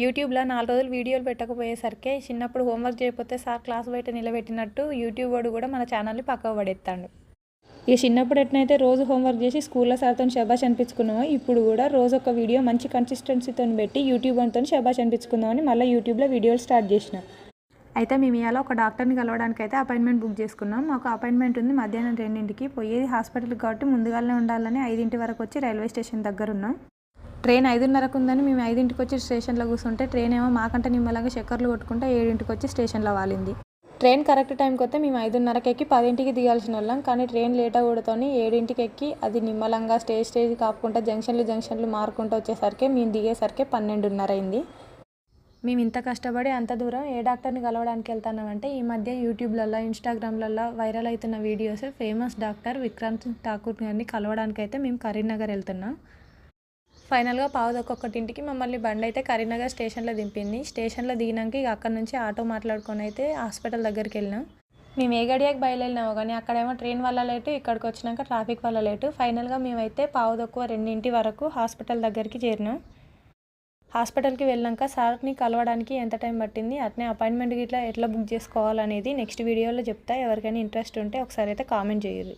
యూట్యూబ్లో 4 రోజులు వీడియోలు పెట్టకపోయేసరికి చిన్నప్పుడు హోంవర్క్ చేయకపోతే సార్ క్లాస్ బయట నిలబెట్టినట్టు యూట్యూబ్ వాడు కూడా మన ఛానల్ని పక్కకు పడేస్తాడు. ఇక చిన్నప్పుడు ఎట్లయితే రోజు హోంవర్క్ చేసి స్కూల్లో సార్తో శబాష్ అనిపించుకున్నామో ఇప్పుడు కూడా రోజు ఒక వీడియో మంచి కన్సిస్టెన్సీతో పెట్టి యూట్యూబ్ అంతా శబాష్ అనిపించుకుందామని మళ్ళీ యూట్యూబ్లో వీడియోలు స్టార్ట్ చేసినాం. అయితే మేము ఇవాళ ఒక డాక్టర్ని కలవడానికి అయితే అపాయింట్మెంట్ బుక్ చేసుకున్నాం. మాకు అపాయింట్మెంట్ ఉంది మధ్యాహ్నం 2ంటికి. పోయేది హాస్పిటల్కి కాబట్టి ముందుగానే ఉండాలని 5ంటి వరకు వచ్చి రైల్వే స్టేషన్ దగ్గర ఉన్నాం. ట్రైన్ 5:30కు ఉందని మేము 5ంటికి వచ్చి స్టేషన్లో కూర్చుంటే ట్రైన్ ఏమో మాకంటే నిమ్మలంగా చక్కర్లు కొట్టుకుంటే 7ంటికి వచ్చి స్టేషన్లో వాలింది. ట్రైన్ కరెక్ట్ టైంకి వస్తే మేము 5:30కి ఎక్కి 10ంటికి దిగాల్సిన వాళ్ళం. కానీ ట్రైన్ లేట్ అవ్వడంతోని 7ంటికి ఎక్కి అది నిమ్మలంగా స్టేజ్ కాకుండా జంక్షన్లు మారుకుంటూ వచ్చేసరికి మేము దిగేసరికి 12:30 అయింది. మేము ఇంత కష్టపడి అంత దూరం ఏ డాక్టర్ని కలవడానికి వెళ్తున్నామంటే ఈ మధ్య యూట్యూబ్లలో ఇన్స్టాగ్రామ్లలో వైరల్ అవుతున్న videos famous doctor Vikrant Thakur గారిని కలవడానికి అయితే మేము కరీంనగర్ వెళ్తున్నాం. ఫైనల్గా 12:01కి మమ్మల్ని బండి అయితే కరీంనగర్ స్టేషన్లో దింపింది. స్టేషన్లో దిగినాక ఇక అక్కడ నుంచి ఆటో మాట్లాడుకొని అయితే హాస్పిటల్ దగ్గరికి వెళ్ళినాం. మేము ఏ గడియాకి బయలుదేరినామో కానీ అక్కడేమో ట్రైన్ వల్ల లేటు, ఇక్కడికి వచ్చినాక ట్రాఫిక్ వల్ల లేటు. ఫైనల్గా మేమైతే 2:15 వరకు హాస్పిటల్ దగ్గరికి చేరినాం. హాస్పిటల్కి వెళ్ళాక సార్ని కలవడానికి ఎంత టైం పట్టింది, అట్నే అపాయింట్మెంట్ ఇట్లా ఎట్లా బుక్ చేసుకోవాలనేది నెక్స్ట్ వీడియోలో చెప్తా. ఎవరికైనా ఇంట్రెస్ట్ ఉంటే ఒకసారి అయితే కామెంట్ చేయరు.